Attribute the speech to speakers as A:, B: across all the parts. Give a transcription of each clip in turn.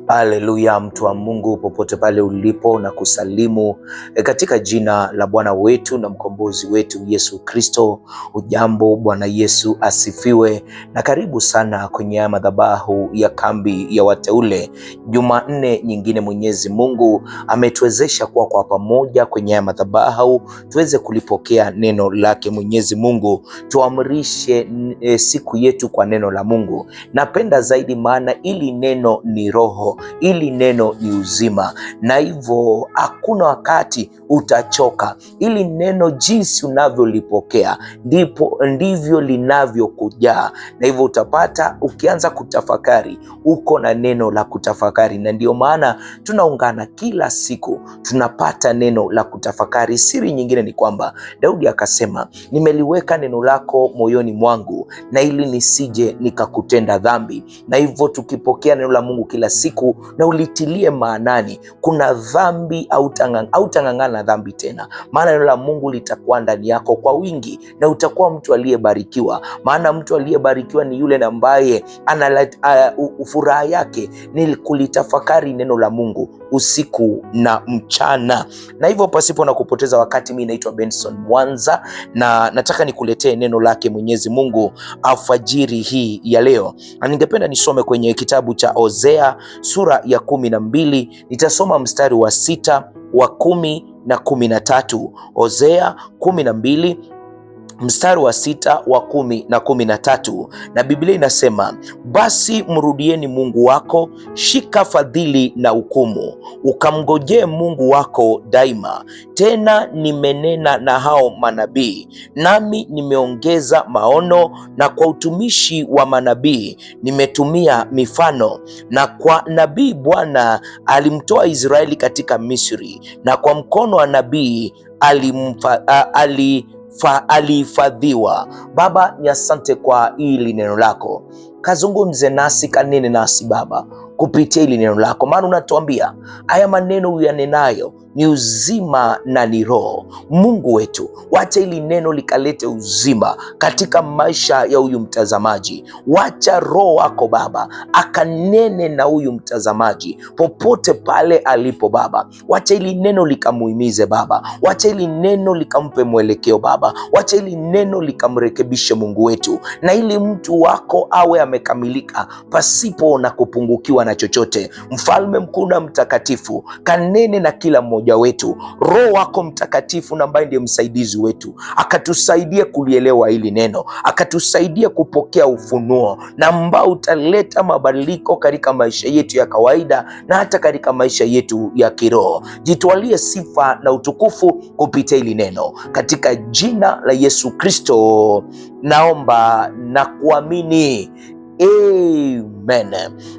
A: Haleluya, mtu wa Mungu popote pale ulipo, na kusalimu katika jina la Bwana wetu na mkombozi wetu Yesu Kristo. Ujambo, Bwana Yesu asifiwe, na karibu sana kwenye madhabahu ya kambi ya wateule. Jumanne nyingine Mwenyezi Mungu ametuwezesha kuwa kwa pamoja kwenye madhabahu tuweze kulipokea neno lake Mwenyezi Mungu. Tuamrishe siku yetu kwa neno la Mungu. Napenda zaidi maana ili neno ni roho, ili neno ni uzima, na hivyo hakuna wakati utachoka. Ili neno jinsi unavyolipokea ndivyo linavyokujaa, na hivyo utapata ukianza kutafakari uko na neno la kutafakari, na ndio maana tunaungana kila siku tunapata neno la kutafakari. Siri nyingine ni kwamba Daudi akasema, nimeliweka neno lako moyoni mwangu, na ili nisije nikakutenda dhambi. Na hivyo tukipokea neno la Mungu kila siku na ulitilie maanani, kuna dhambi hautang'ang'ana na dhambi tena, maana neno la Mungu litakuwa ndani yako kwa wingi, na utakuwa mtu aliyebarikiwa. Maana mtu aliyebarikiwa ni yule ambaye furaha yake ni kulitafakari neno la Mungu usiku na mchana. Na hivyo pasipo na kupoteza wakati, mimi naitwa Benson Mwanza na nataka nikuletee neno lake Mwenyezi Mungu alfajiri hii ya leo. Na ningependa nisome kwenye kitabu cha Hosea sura ya 12. Nitasoma mstari wa 6, wa 10 na 13. Hosea 12 mstari wa 6, wa 10 na 13, na Biblia inasema, basi mrudieni Mungu wako, shika fadhili na hukumu, ukamngojee Mungu wako daima. Tena nimenena na hao manabii, nami nimeongeza maono, na kwa utumishi wa manabii nimetumia mifano. Na kwa nabii Bwana alimtoa Israeli katika Misri, na kwa mkono wa nabii alihifadhiwa. Baba, ni asante kwa hili neno lako. Kazungumze nasi, kanene nasi Baba kupitia hili neno lako, maana unatuambia haya maneno uyanenayo ni uzima na ni roho. Mungu wetu, wacha hili neno likalete uzima katika maisha ya huyu mtazamaji. Wacha roho wako Baba akanene na huyu mtazamaji popote pale alipo Baba. Wacha hili neno likamuhimize Baba, wacha hili neno likampe mwelekeo Baba, wacha hili neno likamrekebishe Mungu wetu, na ili mtu wako awe amekamilika pasipo na kupungukiwa na chochote. Mfalme mkuu na mtakatifu, kanene na kila mmoja wetu. Roho wako Mtakatifu na ambaye ndiye msaidizi wetu, akatusaidia kulielewa hili neno, akatusaidia kupokea ufunuo, na ambao utaleta mabadiliko katika maisha yetu ya kawaida na hata katika maisha yetu ya kiroho. Jitwalie sifa na utukufu kupitia hili neno, katika jina la Yesu Kristo naomba na kuamini. Amen.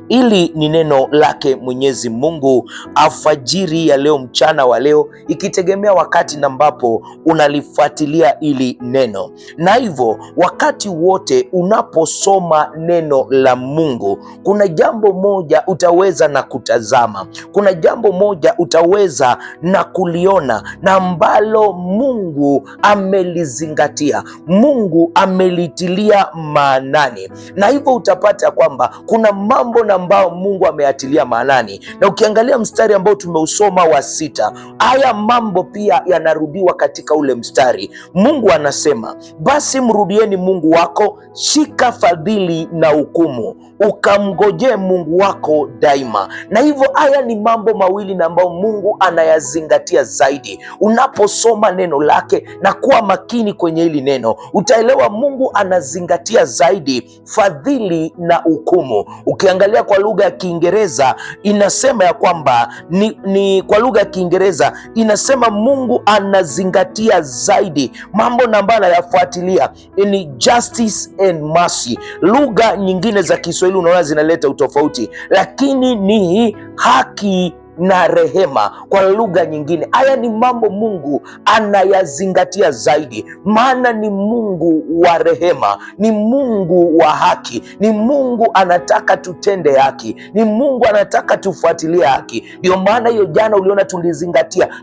A: Ili ni neno lake Mwenyezi Mungu alfajiri ya leo, mchana wa leo, ikitegemea wakati na ambapo unalifuatilia ili neno. Na hivyo wakati wote unaposoma neno la Mungu, kuna jambo moja utaweza na kutazama, kuna jambo moja utaweza na kuliona, na ambalo Mungu amelizingatia, Mungu amelitilia maanani. Na hivyo utapata kwamba kuna mambo na ambao Mungu ameatilia maanani, na ukiangalia mstari ambao tumeusoma wa 6, haya mambo pia yanarudiwa katika ule mstari. Mungu anasema, basi mrudieni Mungu wako, shika fadhili na hukumu, ukamngojee Mungu wako daima. Na hivyo haya ni mambo mawili na ambao Mungu anayazingatia zaidi. Unaposoma neno lake na kuwa makini kwenye hili neno, utaelewa Mungu anazingatia zaidi fadhili na hukumu. Ukiangalia kwa lugha ya Kiingereza inasema ya kwamba kwa lugha ya Kiingereza inasema Mungu anazingatia zaidi mambo na ambayo anayafuatilia ni justice and mercy. Lugha nyingine za Kiswahili unaona zinaleta utofauti, lakini ni haki na rehema. Kwa lugha nyingine, haya ni mambo Mungu anayazingatia zaidi, maana ni Mungu wa rehema, ni Mungu wa haki, ni Mungu anataka tutende haki, ni Mungu anataka tufuatilie haki. Ndio maana hiyo jana uliona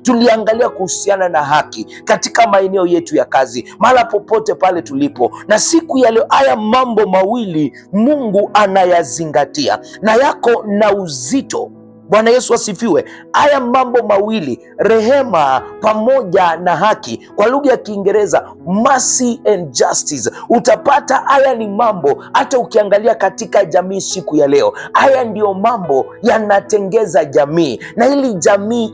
A: tuliangalia kuhusiana na haki katika maeneo yetu ya kazi, mahala popote pale tulipo. Na siku ya leo, haya mambo mawili Mungu anayazingatia na yako na uzito. Bwana Yesu asifiwe. Haya mambo mawili, rehema pamoja na haki, kwa lugha ya Kiingereza mercy and justice, utapata haya ni mambo, hata ukiangalia katika jamii siku ya leo, haya ndiyo mambo yanatengeza jamii, na ili jamii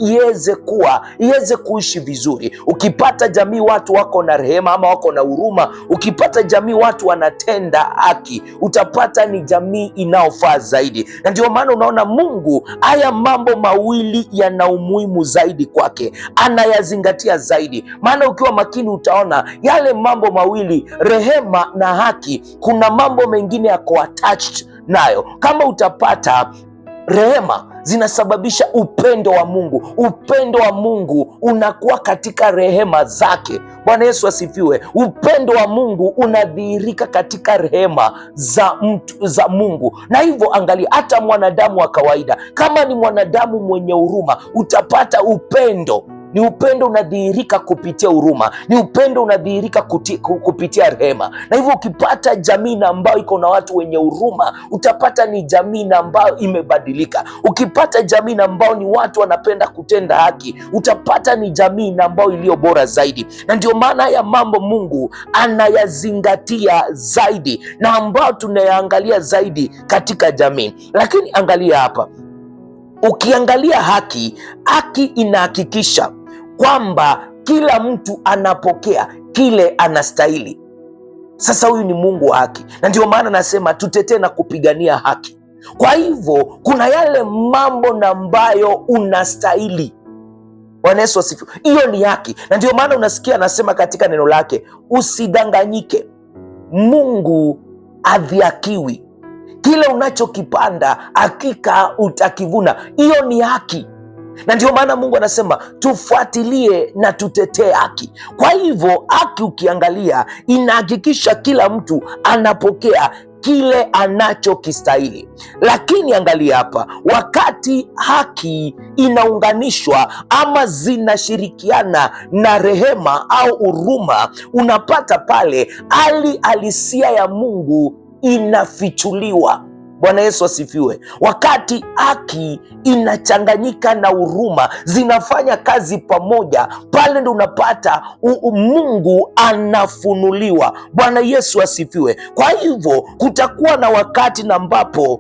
A: iweze kuishi vizuri. Ukipata jamii watu wako na rehema ama wako na huruma, ukipata jamii watu wanatenda haki, utapata ni jamii inayofaa zaidi. Na ndio maana unaona Mungu haya mambo mawili yana umuhimu zaidi kwake, anayazingatia zaidi. Maana ukiwa makini utaona yale mambo mawili, rehema na haki, kuna mambo mengine yako attached nayo. Kama utapata rehema zinasababisha upendo wa Mungu. Upendo wa Mungu unakuwa katika rehema zake. Bwana Yesu asifiwe. Upendo wa Mungu unadhihirika katika rehema za Mungu. Na hivyo angalia, hata mwanadamu wa kawaida, kama ni mwanadamu mwenye huruma, utapata upendo. Ni upendo unadhihirika kupitia huruma, ni upendo unadhihirika kupitia rehema. Na hivyo ukipata jamii na ambayo iko na watu wenye huruma, utapata ni jamii na ambayo imebadilika. Ukipata jamii na ambayo ni watu wanapenda kutenda haki, utapata ni jamii na ambayo iliyo bora zaidi. Na ndio maana ya mambo Mungu anayazingatia zaidi na ambayo tunayaangalia zaidi katika jamii. Lakini angalia hapa, ukiangalia haki inahakikisha kwamba kila mtu anapokea kile anastahili. Sasa huyu ni Mungu wa haki, na ndio maana nasema tutetee na kupigania haki. Kwa hivyo kuna yale mambo na ambayo unastahili. Bwana Yesu asifiwe. Hiyo ni haki, na ndio maana unasikia anasema katika neno lake, usidanganyike, Mungu adhihakiwi. Kile unachokipanda hakika utakivuna. Hiyo ni haki, na ndio maana Mungu anasema tufuatilie na tutetee haki. Kwa hivyo haki ukiangalia inahakikisha kila mtu anapokea kile anachokistahili. Lakini angalia hapa, wakati haki inaunganishwa ama zinashirikiana na rehema au huruma, unapata pale hali halisia ya Mungu inafichuliwa. Bwana Yesu asifiwe. Wakati haki inachanganyika na huruma, zinafanya kazi pamoja, pale ndo unapata Mungu anafunuliwa. Bwana Yesu asifiwe. Kwa hivyo kutakuwa na wakati na ambapo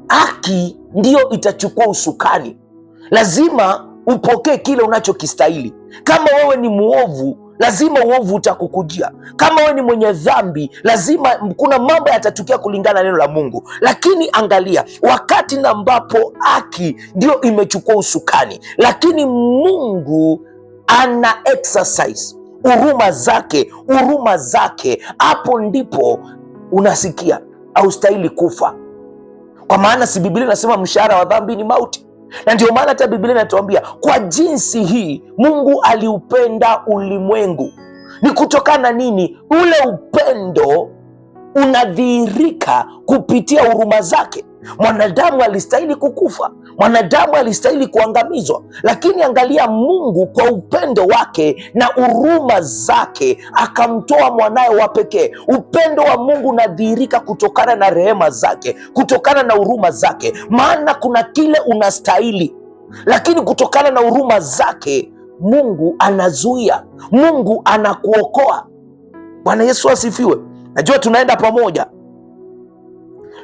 A: haki ndiyo itachukua usukani. Lazima upokee kile unachokistahili. Kama wewe ni muovu, lazima uovu utakukujia. Kama wewe ni mwenye dhambi, lazima kuna mambo yatatukia kulingana na neno la Mungu. Lakini angalia, wakati na ambapo haki ndio imechukua usukani, lakini Mungu ana exercise huruma zake, hapo ndipo unasikia haustahili kufa. Kwa maana si Biblia inasema mshahara wa dhambi ni mauti? Na ndio maana hata Biblia inatuambia kwa jinsi hii Mungu aliupenda ulimwengu. Ni kutokana na nini? Ule upendo unadhihirika kupitia huruma zake. Mwanadamu alistahili kukufa, mwanadamu alistahili kuangamizwa, lakini angalia, Mungu kwa upendo wake na huruma zake akamtoa mwanaye wa pekee. Upendo wa Mungu unadhihirika kutokana na rehema zake, kutokana na huruma zake. Maana kuna kile unastahili, lakini kutokana na huruma zake Mungu anazuia, Mungu anakuokoa. Bwana Yesu asifiwe. Najua tunaenda pamoja,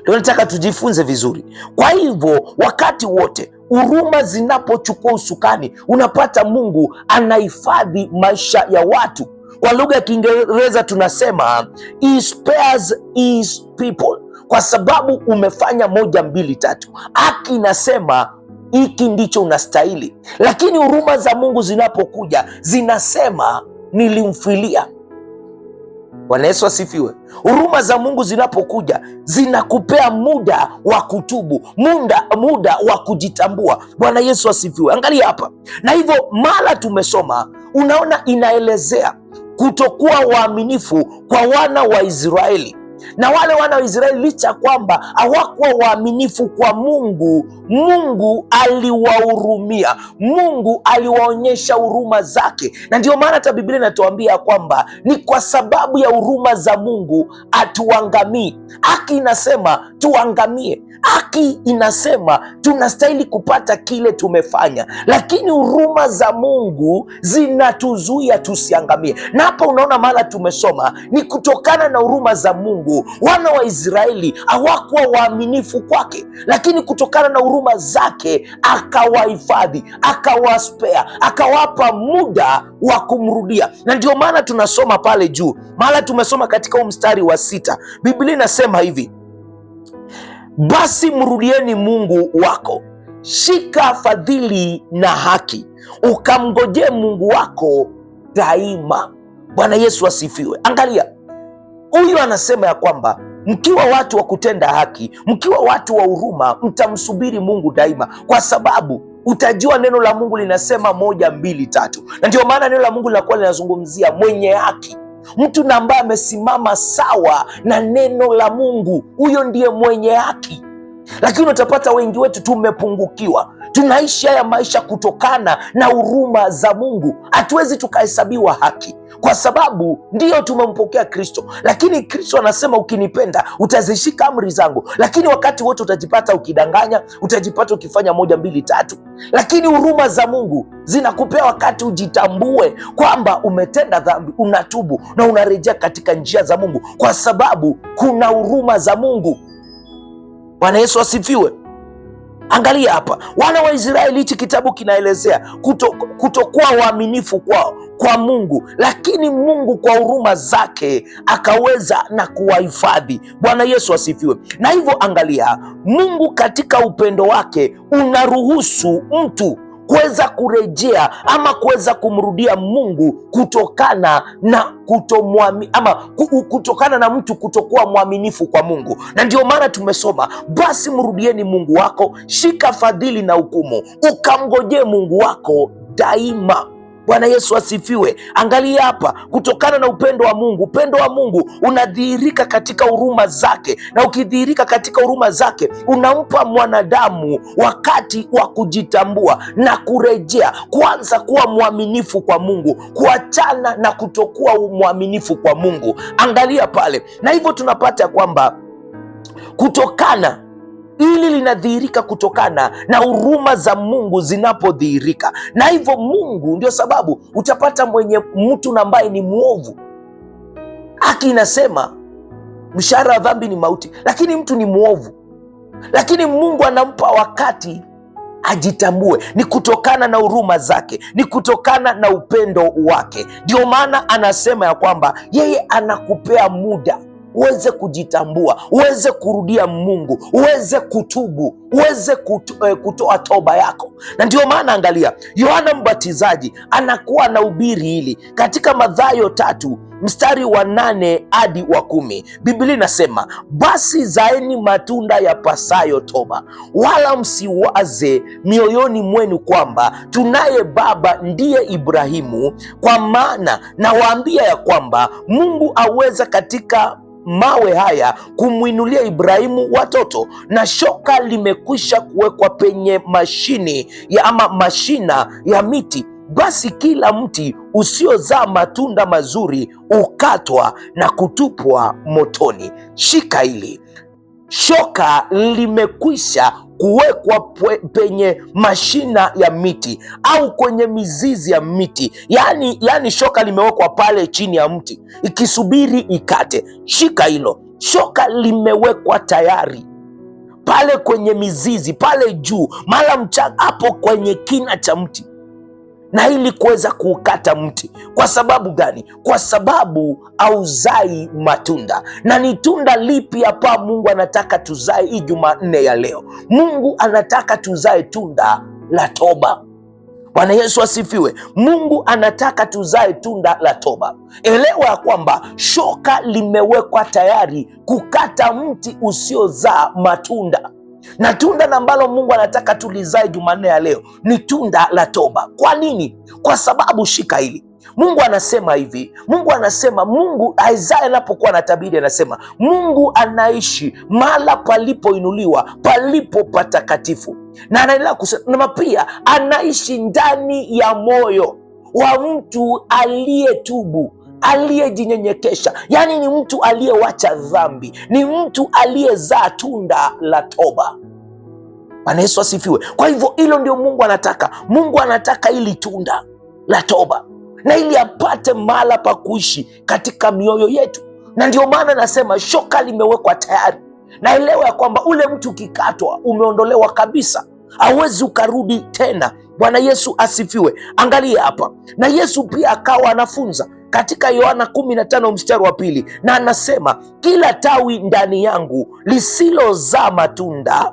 A: ndio nataka tujifunze vizuri. Kwa hivyo wakati wote huruma zinapochukua usukani, unapata Mungu anahifadhi maisha ya watu. Kwa lugha ya Kiingereza tunasema he spares his people, kwa sababu umefanya 1, 2, 3. Haki inasema hiki ndicho unastahili, lakini huruma za Mungu zinapokuja zinasema nilimfilia. Bwana Yesu asifiwe. Huruma za Mungu zinapokuja zinakupea muda wa kutubu, muda wa kujitambua. Bwana Yesu asifiwe. Angalia hapa, na hivyo mara tumesoma, unaona inaelezea kutokuwa waaminifu kwa wana wa Israeli. Na wale wana wa Israeli, licha kwamba hawakuwa waaminifu kwa Mungu, Mungu aliwahurumia, Mungu aliwaonyesha huruma zake. Na ndio maana hata Biblia inatuambia kwamba ni kwa sababu ya huruma za Mungu hatuangamii. Haki inasema tuangamie, haki inasema tunastahili kupata kile tumefanya, lakini huruma za Mungu zinatuzuia tusiangamie. Na hapa unaona mara tumesoma ni kutokana na huruma za Mungu wana wa Israeli hawakuwa waaminifu kwake, lakini kutokana na huruma zake akawahifadhi, akawaspea, akawapa muda wa kumrudia. Na ndio maana tunasoma pale juu, mara tumesoma katika mstari wa 6, Biblia inasema hivi: basi mrudieni Mungu wako, shika fadhili na haki, ukamngojee Mungu wako daima. Bwana Yesu asifiwe. Angalia, huyu anasema ya kwamba mkiwa watu wa kutenda haki, mkiwa watu wa huruma, mtamsubiri Mungu daima, kwa sababu utajua neno la Mungu linasema 1, 2, 3. Na ndio maana neno la Mungu linakuwa linazungumzia mwenye haki, mtu na ambaye amesimama sawa na neno la Mungu, huyo ndiye mwenye haki. Lakini utapata wengi wetu tumepungukiwa, tunaishi haya maisha kutokana na huruma za Mungu. Hatuwezi tukahesabiwa haki kwa sababu ndiyo tumempokea Kristo, lakini Kristo anasema ukinipenda utazishika amri zangu. Lakini wakati wote utajipata ukidanganya, utajipata ukifanya 1, 2, 3. Lakini huruma za Mungu zinakupea wakati ujitambue kwamba umetenda dhambi, unatubu na unarejea katika njia za Mungu, kwa sababu kuna huruma za Mungu. Bwana Yesu asifiwe. Angalia hapa, wana wa Israeli, hichi kitabu kinaelezea kutokuwa waaminifu kwao kwa Mungu, lakini Mungu kwa huruma zake akaweza na kuwahifadhi. Bwana Yesu asifiwe. Na hivyo angalia, Mungu katika upendo wake unaruhusu mtu kuweza kurejea ama kuweza kumrudia Mungu kutokana na kutokana na mtu kutokuwa mwaminifu kwa Mungu. Na ndio maana tumesoma, basi mrudieni Mungu wako, shika fadhili na hukumu, ukamngojee Mungu wako daima. Bwana Yesu asifiwe. Angalia hapa, kutokana na upendo wa Mungu. Upendo wa Mungu unadhihirika katika huruma zake, na ukidhihirika katika huruma zake unampa mwanadamu wakati wa kujitambua na kurejea, kuanza kuwa mwaminifu kwa Mungu, kuachana na kutokuwa mwaminifu kwa Mungu. Angalia pale, na hivyo tunapata kwamba hili linadhihirika kutokana na huruma za Mungu zinapodhihirika. Na hivyo Mungu, ndio sababu utapata mwenye mtu ambaye ni mwovu, haki inasema mshahara wa dhambi ni mauti, lakini mtu ni mwovu, lakini Mungu anampa wakati ajitambue. Ni kutokana na huruma zake, ni kutokana na upendo wake. Ndio maana anasema ya kwamba yeye anakupea muda uweze kujitambua, uweze kurudia Mungu, uweze kutubu, uweze kutoa toba yako. Na ndio maana angalia, Yohana Mbatizaji anakuwa na ubiri hili katika Mathayo 3 mstari wa 8 hadi wa 10. Biblia inasema, basi zaeni matunda yapasayo toba, wala msiwaze mioyoni mwenu kwamba tunaye baba ndiye Ibrahimu, kwa maana nawaambia ya kwamba Mungu aweza katika mawe haya kumwinulia Ibrahimu watoto. Na shoka limekwisha kuwekwa penye mashina ya miti, basi kila mti usiozaa matunda mazuri ukatwa na kutupwa motoni. Shika hili, shoka limekwisha kuwekwa penye mashina ya miti au kwenye mizizi ya miti, yani shoka limewekwa pale chini ya mti ikisubiri ikate. Shika hilo, shoka limewekwa tayari pale kwenye mizizi, pale juu mara mchanga, hapo kwenye kina cha mti, na ili kuweza kuukata mti. Kwa sababu gani? Kwa sababu hauzai matunda. Na ni tunda lipi hapa Mungu anataka tuzae hii Jumanne ya leo? Mungu anataka tuzae tunda la toba. Bwana Yesu asifiwe. Mungu anataka tuzae tunda la toba. Elewa ya kwamba shoka limewekwa tayari kukata mti usiozaa matunda, na tunda ambalo Mungu anataka tulizae Jumanne ya leo ni tunda la toba. Kwa nini? Kwa sababu shika hili, Mungu anasema hivi, Mungu Isaya anapokuwa anatabiri anasema Mungu anaishi mahala palipoinuliwa, palipo patakatifu, na anaendelea kusema pia anaishi ndani ya moyo wa mtu aliyetubu, aliyejinyenyekesha. Yaani ni mtu aliyewacha dhambi, ni mtu aliyezaa tunda la toba. Bwana Yesu asifiwe. Kwa hivyo hilo ndio Mungu anataka. Mungu anataka ili tunda la toba, na ili apate mahala pa kuishi katika mioyo yetu. Na ndio maana nasema shoka limewekwa tayari. Naelewa ya kwamba ule mtu ukikatwa umeondolewa kabisa, hauwezi ukarudi tena. Bwana Yesu asifiwe. Angalia hapa, na Yesu pia akawa anafunza katika Yohana 15 mstari wa 2, na anasema kila tawi ndani yangu lisilozaa matunda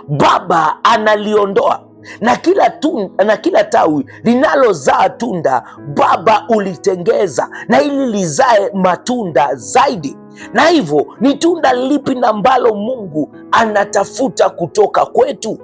A: Baba analiondoa, na kila tawi linalozaa tunda Baba ulitengeza, na ili lizae matunda zaidi. Na hivyo ni tunda lipi na ambalo Mungu anatafuta kutoka kwetu?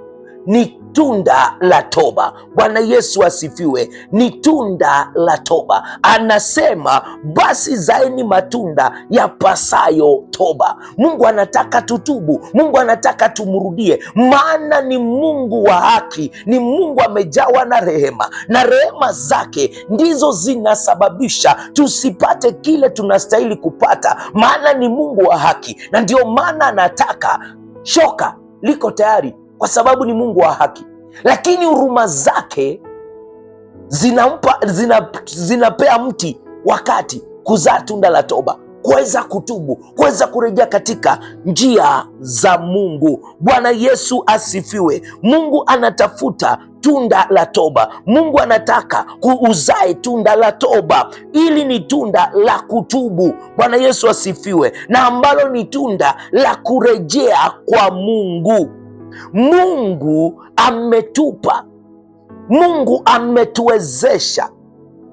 A: Ni tunda la toba. Bwana Yesu asifiwe. Ni tunda la toba. Anasema basi zaeni matunda yapasayo toba. Mungu anataka tutubu, Mungu anataka tumrudie, maana ni Mungu wa haki, ni Mungu amejawa na rehema, na rehema zake ndizo zinasababisha tusipate kile tunastahili kupata, maana ni Mungu wa haki. Na ndio maana anataka, shoka liko tayari kwa sababu ni Mungu wa haki, lakini huruma zake zinapea mti wakati kuzaa tunda la toba, kuweza kutubu, kuweza kurejea katika njia za Mungu. Bwana Yesu asifiwe. Mungu anatafuta tunda la toba. Mungu anataka uzae tunda la toba, ili ni tunda la kutubu. Bwana Yesu asifiwe, na ambalo ni tunda la kurejea kwa Mungu. Mungu ametupa, Mungu ametuwezesha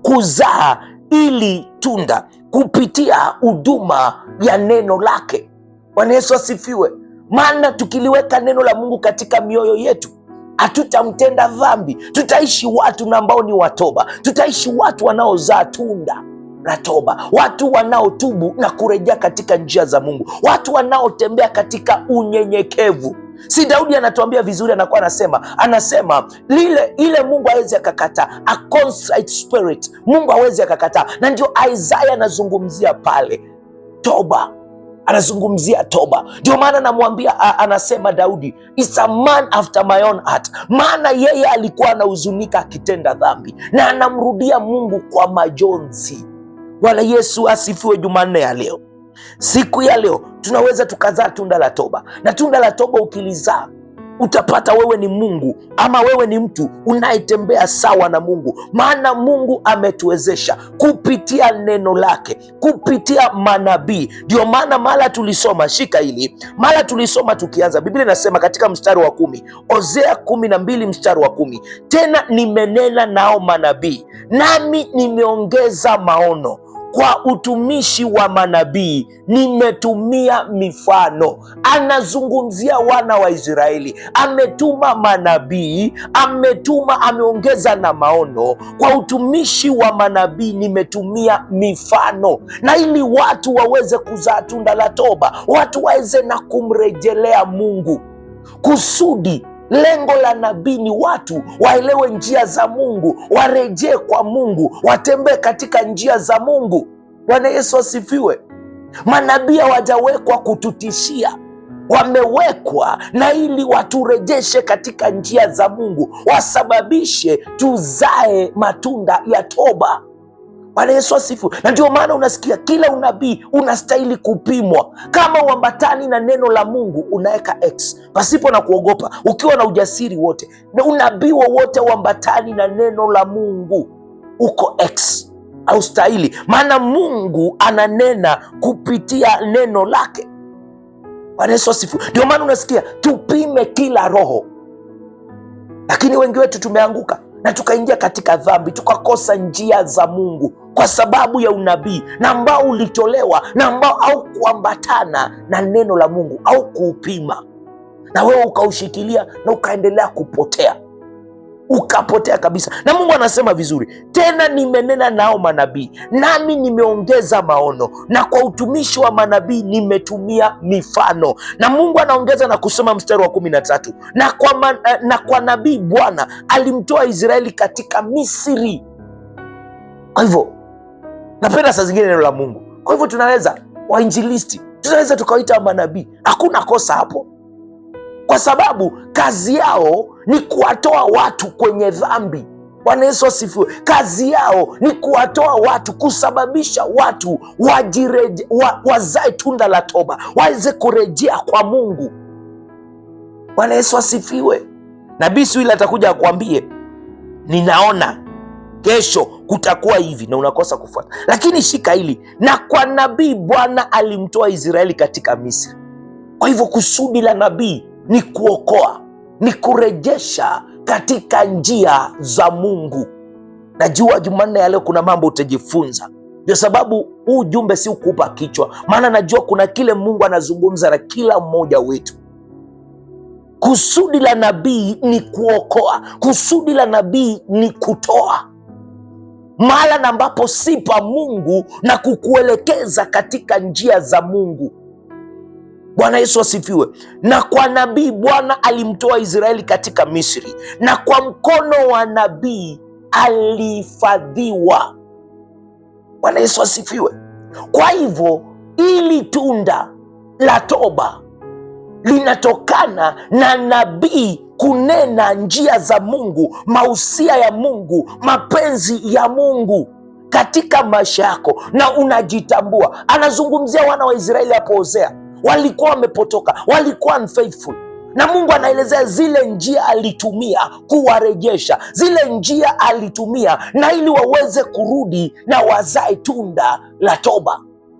A: kuzaa ili tunda kupitia huduma ya neno lake. Bwana Yesu asifiwe. Maana tukiliweka neno la Mungu katika mioyo yetu, hatutamtenda dhambi, tutaishi watu na ambao ni watoba, tutaishi watu wanaozaa tunda la toba, watu wanaotubu na kurejea katika njia za Mungu, watu wanaotembea katika unyenyekevu. Si Daudi anatuambia vizuri, anakuwa anasema ile Mungu hawezi akakataa, a contrite spirit Mungu hawezi akakataa. Na ndio Isaya anazungumzia pale toba, anazungumzia toba. Ndio maana namwambia, anasema Daudi is a man after my own heart, maana yeye alikuwa anahuzunika akitenda dhambi na anamrudia Mungu kwa majonzi. Bwana Yesu asifiwe. Jumanne ya leo, siku ya leo, tunaweza tukazaa tunda la toba, na tunda la toba ukilizaa utapata wewe ni Mungu, ama wewe ni mtu unayetembea sawa na Mungu, maana Mungu ametuwezesha kupitia neno lake, kupitia manabii. Ndio maana mara tulisoma, shika hili, mara tulisoma tukianza, Biblia inasema katika mstari wa 10, Hosea 12 mstari wa 10, tena nimenena nao manabii, nami nimeongeza maono, kwa utumishi wa manabii nimetumia mifano. Anazungumzia wana wa Israeli, ametuma manabii, ameongeza na maono. Kwa utumishi wa manabii nimetumia mifano, na ili watu waweze kuzaa tunda la toba, watu waweze na kumrejelea Mungu. Kusudi, lengo la nabii ni watu waelewe njia za Mungu, warejee kwa Mungu, watembee katika njia za Mungu. Bwana Yesu asifiwe. Manabii hawajawekwa kututishia, wamewekwa na ili waturejeshe katika njia za Mungu, wasababishe tuzae matunda ya toba. Bwana Yesu asifiwe. Na ndio maana unasikia kila unabii unastahili kupimwa. Kama uambatani na neno la Mungu, unaweka X pasipo na kuogopa, ukiwa na ujasiri wote. Na unabii wowote uambatani na neno la Mungu, uko X, au stahili, maana Mungu ananena kupitia neno lake. Bwana Yesu asifiwe. Ndio maana unasikia tupime kila roho, lakini wengi wetu tumeanguka. na tukaingia katika dhambi, tukakosa njia za Mungu kwa sababu ya unabii na ambao ulitolewa na ambao au kuambatana na neno la Mungu au kuupima, na wewe ukaushikilia na ukaendelea kupotea, ukapotea kabisa. Na Mungu anasema vizuri, tena nimenena nao manabii, nami nimeongeza maono, na kwa utumishi wa manabii nimetumia mifano. Na Mungu anaongeza na kusema mstari wa 13, na kwa nabii Bwana alimtoa Israeli katika Misri. Kwa hivyo napenda saa zingine neno la Mungu. Kwa hivyo tunaweza wainjilisti, tunaweza tukawaita manabii, hakuna kosa hapo, kwa sababu kazi yao ni kuwatoa watu kwenye dhambi. Bwana Yesu asifiwe. Kazi yao ni kuwatoa watu, kusababisha watu wazae tunda la toba, waweze kurejea kwa Mungu. Bwana Yesu asifiwe. Nabii Swile atakuja akwambie, ninaona kesho kutakuwa hivi, na unakosa kufuata. Lakini shika hili, na kwa nabii Bwana alimtoa Israeli katika Misri. Kwa hivyo kusudi la nabii ni kuokoa, ni kurejesha katika njia za Mungu. Najua Jumanne ya leo kuna mambo utajifunza, ndio sababu huu ujumbe si ukupa kichwa, maana najua kuna kile Mungu anazungumza na kila mmoja wetu. Kusudi la nabii ni kuokoa, kusudi la nabii ni kutoa mahala na ambapo si pa Mungu na kukuelekeza katika njia za Mungu. Bwana Yesu asifiwe. Na kwa nabii Bwana alimtoa Israeli katika Misri, na kwa mkono wa nabii alihifadhiwa. Bwana Yesu asifiwe. Kwa hivyo ili tunda la toba linatokana na nabii kunena njia za Mungu, mausia ya Mungu, mapenzi ya Mungu katika maisha yako, na unajitambua. Anazungumzia wana wa Israeli hapo Hosea, walikuwa wamepotoka, walikuwa unfaithful, na Mungu anaelezea zile njia alitumia kuwarejesha, zile njia alitumia na ili waweze kurudi na wazae tunda la toba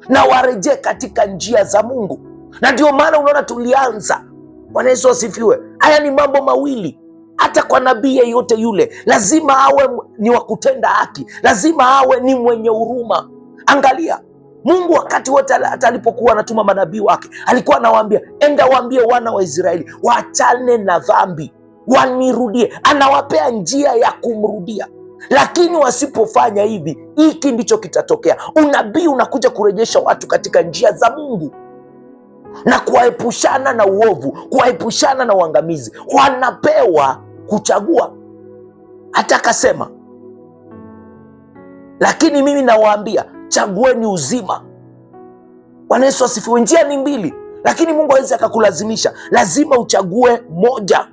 A: na warejee katika njia za Mungu. Na ndio maana unaona tulianza. Bwana Yesu asifiwe. Haya ni mambo mawili. Hata kwa nabii yeyote yule lazima awe ni wa kutenda haki, lazima awe ni mwenye huruma. Angalia Mungu wakati wote hata alipokuwa anatuma manabii wake alikuwa anawaambia, enda waambie wana wa Israeli waachane na dhambi, wanirudie. Anawapea njia ya kumrudia, lakini wasipofanya hivi, hiki ndicho kitatokea. Unabii unakuja kurejesha watu katika njia za Mungu na kuwaepushana na uovu, kuwaepushana na uangamizi. Wanapewa kuchagua. Hata akasema, lakini mimi nawaambia chagueni uzima. Bwana Yesu asifiwe. Njia ni mbili, lakini Mungu hawezi akakulazimisha, lazima uchague moja.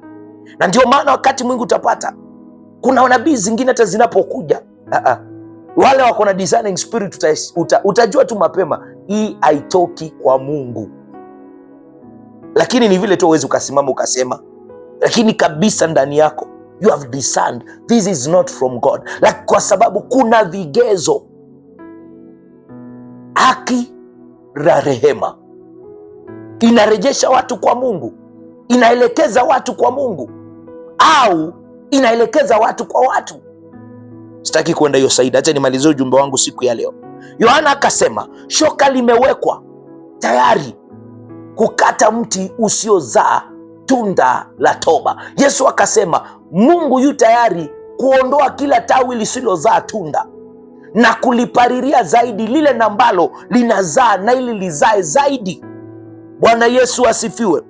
A: Na ndio maana wakati mwingi utapata kuna nabii zingine hata zinapokuja wale wako na discerning spirit, utajua tu mapema hii haitoki kwa Mungu. Lakini ni vile tu uwezi ukasimama ukasema, lakini kabisa ndani yako you have discerned this is not from God, kwa sababu kuna vigezo: haki na rehema. Inarejesha watu kwa Mungu, inaelekeza watu kwa Mungu, au inaelekeza watu kwa watu. Sitaki kuenda hiyo saidi, acha nimalizie ujumbe wangu siku ya leo. Yohana akasema, shoka limewekwa tayari kukata mti usiozaa tunda la toba. Yesu akasema Mungu yu tayari kuondoa kila tawi lisilozaa tunda na kulipariria zaidi lile na ambalo linazaa, na ili lizae zaidi. Bwana Yesu asifiwe.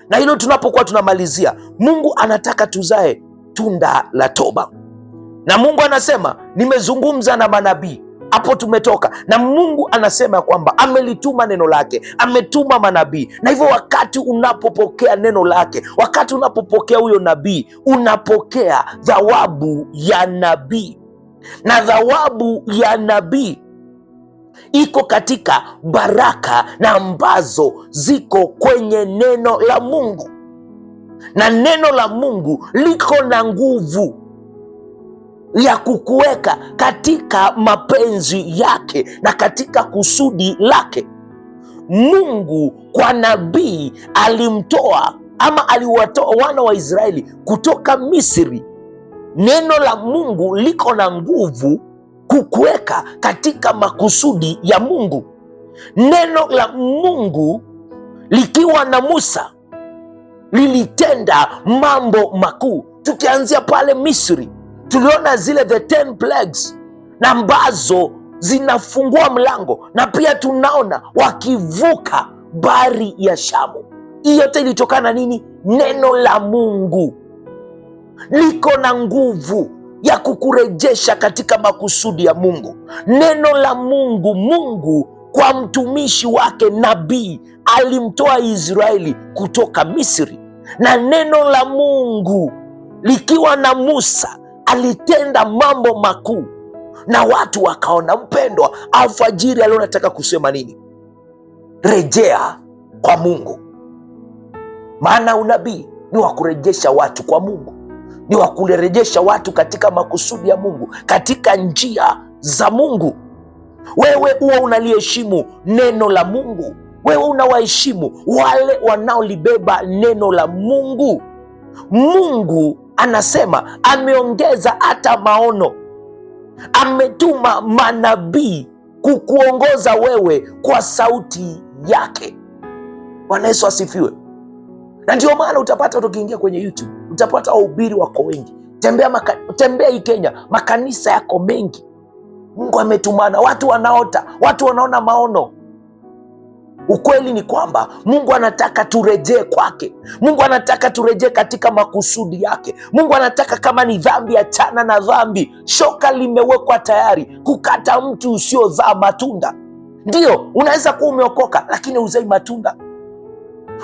A: Na hilo tunapokuwa tunamalizia, Mungu anataka tuzae tunda la toba, na Mungu anasema nimezungumza na manabii. Hapo tumetoka na Mungu anasema kwamba amelituma neno lake, ametuma manabii. Na hivyo wakati unapopokea neno lake, wakati unapopokea huyo nabii, unapokea thawabu ya nabii. Na thawabu ya nabii iko katika baraka na ambazo ziko kwenye neno la Mungu, na neno la Mungu liko na nguvu ya kukuweka katika mapenzi yake na katika kusudi lake. Mungu kwa nabii alimtoa ama aliwatoa wana wa Israeli kutoka Misri, Neno la Mungu liko na nguvu kukuweka katika makusudi ya Mungu. Neno la Mungu likiwa na Musa lilitenda mambo makuu. Tukianzia pale Misri, tuliona zile the 10 plagues na ambazo zinafungua mlango, na pia tunaona wakivuka bahari ya Shamu. Hii yote ilitokana nini? Neno la Mungu liko na nguvu ya kukurejesha katika makusudi ya Mungu. Neno la Mungu, Mungu kwa mtumishi wake nabii alimtoa Israeli kutoka Misri, na neno la Mungu likiwa na Musa alitenda mambo makuu, na watu wakaona. Mpendwa, alfajiri leo nataka kusema nini? Rejea kwa Mungu, maana unabii ni wa kurejesha watu kwa Mungu, ni wa kurejesha watu katika makusudi ya Mungu, katika njia za Mungu. Wewe huwa unaliheshimu neno la Mungu, wewe unawaheshimu wale wanaolibeba neno la Mungu. Mungu anasema ameongeza hata maono, ametuma manabii kukuongoza wewe kwa sauti yake. Bwana Yesu asifiwe. Na ndio maana utapata ukiingia kwenye YouTube utapata wahubiri wako wengi. Tembea hii Kenya, makanisa yako mengi. Mungu ametumana, watu wanaota, watu wanaona maono. Ukweli ni kwamba Mungu anataka turejee kwake. Mungu anataka turejee katika makusudi yake. Mungu anataka, kama ni dhambi, achana na dhambi. Shoka limewekwa tayari kukata mti usiozaa matunda. Ndio, unaweza kuwa umeokoka lakini uzai matunda.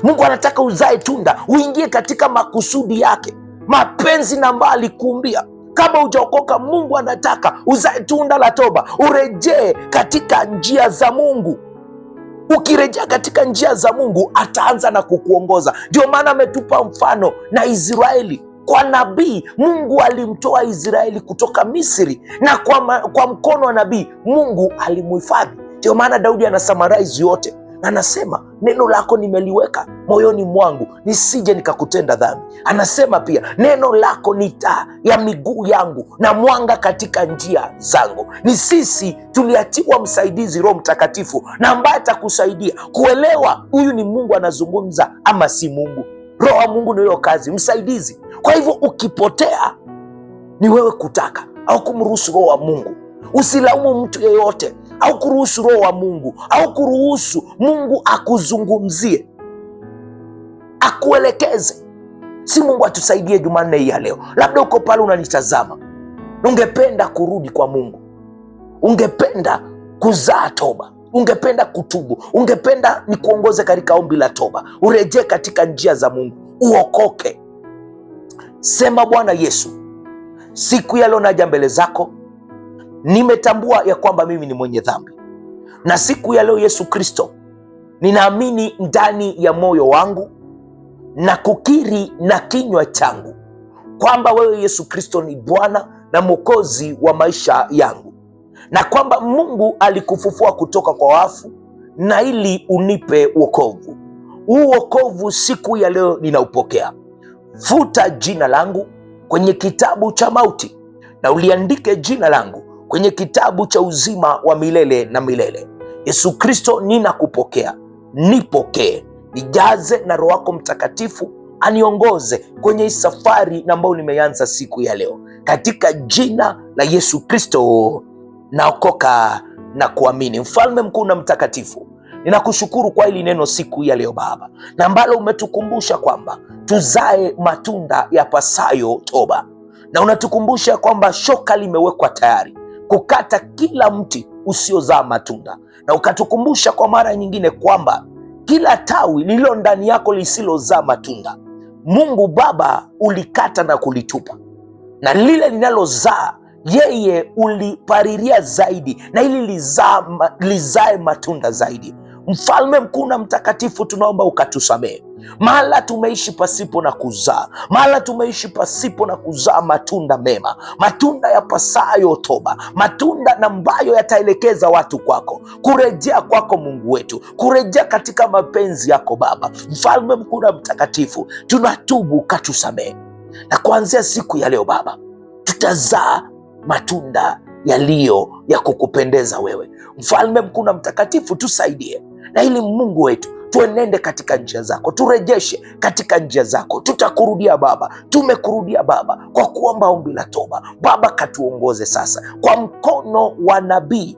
A: Mungu anataka uzae tunda, uingie katika makusudi yake, mapenzi na ambayo alikuumbia. Kama hujaokoka, Mungu anataka uzae tunda la toba, urejee katika njia za Mungu. Ukirejea katika njia za Mungu, ataanza na kukuongoza. Ndio maana ametupa mfano na Israeli. Kwa nabii, Mungu alimtoa Israeli kutoka Misri, na kwa mkono wa nabii Mungu alimuhifadhi. Ndio maana Daudi ana summarize yote, anasema neno lako nimeliweka moyoni mwangu, nisije nikakutenda dhambi. Anasema pia neno lako ni taa ya miguu yangu na mwanga katika njia zangu. Ni sisi tuliachiwa msaidizi, Roho Mtakatifu, na ambaye atakusaidia kuelewa huyu ni Mungu anazungumza ama si Mungu. Roho wa Mungu ndio kazi, msaidizi. Kwa hivyo ukipotea, ni wewe kutaka au kumruhusu Roho wa Mungu. Usilaumu mtu yeyote, au kuruhusu Roho wa Mungu, au kuruhusu Mungu akuzungumzie, akuelekeze. Si Mungu atusaidie Jumanne hii ya leo. Labda uko pale unanitazama, ungependa kurudi kwa Mungu, ungependa kuzaa toba, ungependa kutubu, ungependa nikuongoze katika ombi la toba, urejee katika njia za Mungu, uokoke. Sema, Bwana Yesu, siku ya leo naja mbele zako, nimetambua ya kwamba mimi ni mwenye dhambi, na siku ya leo Yesu Kristo, ninaamini ndani ya moyo wangu na kukiri na kinywa changu kwamba wewe Yesu Kristo ni Bwana na Mwokozi wa maisha yangu, na kwamba Mungu alikufufua kutoka kwa wafu na ili unipe wokovu. Huu wokovu siku ya leo ninaupokea. Futa jina langu kwenye kitabu cha mauti na uliandike jina langu kwenye kitabu cha uzima wa milele na milele. Yesu Kristo, ninakupokea, nipokee, nijaze na Roho wako Mtakatifu, aniongoze kwenye hii safari ambayo nimeanza siku ya leo. Katika jina la Yesu Kristo naokoka na kuamini. Mfalme mkuu na mtakatifu, ninakushukuru kwa hili neno siku ya leo Baba, na ambalo umetukumbusha kwamba tuzae matunda yapasayo toba, na unatukumbusha kwamba shoka limewekwa tayari kukata kila mti usiozaa matunda, na ukatukumbusha kwa mara nyingine kwamba kila tawi lililo ndani yako lisilozaa matunda, Mungu Baba ulikata na kulitupa, na lile linalozaa yeye ulipariria zaidi, na ili lizae matunda zaidi. Mfalme mkuu na mtakatifu, tunaomba ukatusamehe mahala tumeishi pasipo na kuzaa, mahala tumeishi pasipo na kuzaa matunda mema, matunda yapasayo toba, matunda ambayo yataelekeza watu kwako, kurejea kwako Mungu wetu, kurejea katika mapenzi yako Baba. Mfalme mkuu na mtakatifu, tunatubu, ukatusamehe, na kuanzia siku ya leo Baba tutazaa matunda yaliyo ya kukupendeza wewe. Mfalme mkuu na mtakatifu, tusaidie, na ili Mungu wetu tuenende katika njia zako, turejeshe katika njia zako. Tutakurudia Baba, tumekurudia Baba kwa kuomba ombi la toba. Baba, katuongoze sasa. Kwa mkono wa nabii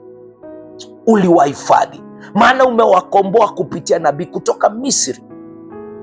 A: uliwahifadhi, maana umewakomboa kupitia nabii kutoka Misri.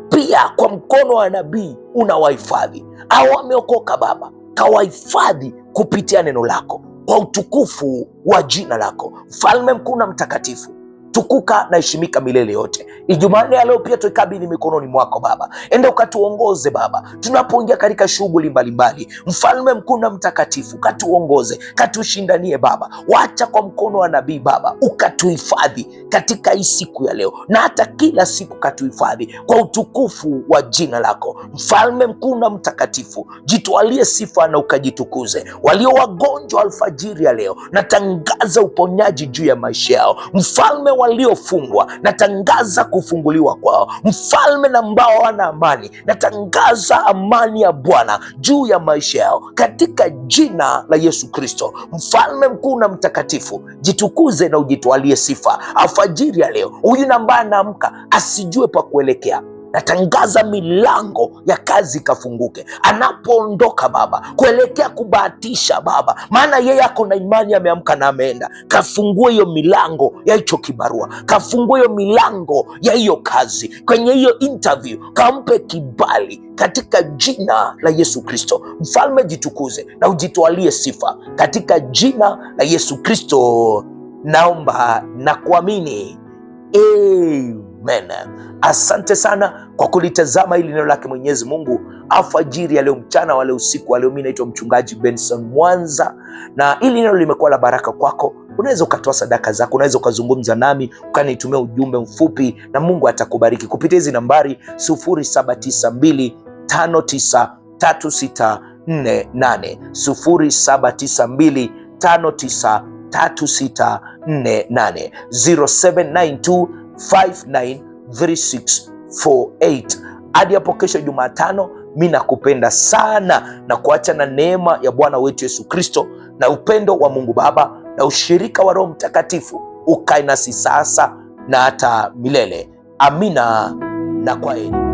A: Pia kwa mkono wa nabii unawahifadhi au wameokoka Baba, kawahifadhi kupitia neno lako, kwa utukufu wa jina lako. Mfalme mkuu na mtakatifu, tukuka na heshimika milele yote. Ijumaa ya leo pia tuikabidhi mikononi mwako Baba, enda ukatuongoze Baba tunapoingia katika shughuli mbalimbali. Mfalme mkuu na mtakatifu, katuongoze, katushindanie Baba. Wacha kwa mkono wa nabii Baba ukatuhifadhi katika hii siku ya leo, na hata kila siku katuhifadhi kwa utukufu wa jina lako. Mfalme mkuu na mtakatifu, jitwalie sifa na ukajitukuze. Walio wagonjwa alfajiri ya leo, natangaza uponyaji juu ya maisha yao. Mfalme waliofungwa, natangaza kufunguliwa kwao. Mfalme na ambao hawana amani, natangaza amani ya Bwana juu ya maisha yao katika jina la Yesu Kristo. Mfalme mkuu na mtakatifu, jitukuze na ujitwalie sifa alfajiri ya leo. Huyu ambaye anaamka asijue pa kuelekea, natangaza milango ya kazi ikafunguke anapoondoka Baba kuelekea kubahatisha Baba, maana yeye ako na imani, ameamka na ameenda. Kafungue hiyo milango ya hicho kibarua, kafungue hiyo milango ya hiyo kazi, kwenye hiyo interview kampe kibali katika jina la Yesu Kristo. Mfalme, jitukuze na ujitwalie sifa katika jina la Yesu Kristo, naomba na kuamini, amen. Asante sana kwa kulitazama hili neno lake Mwenyezi Mungu alfajiri ya leo, mchana wa leo, usiku wa leo. Mimi naitwa mchungaji Benson Mwanza, na hili neno limekuwa la baraka kwako. Unaweza ukatoa sadaka zako, unaweza ukazungumza nami, ukanitumia ujumbe mfupi, na Mungu atakubariki kupitia hizi nambari 0792593648, 0792593648, 0792593648. Hadi hapo kesho Jumatano, mi nakupenda sana na kuacha na neema ya Bwana wetu Yesu Kristo na upendo wa Mungu Baba na ushirika wa Roho Mtakatifu ukae nasi sasa na hata milele. Amina na kwaheri.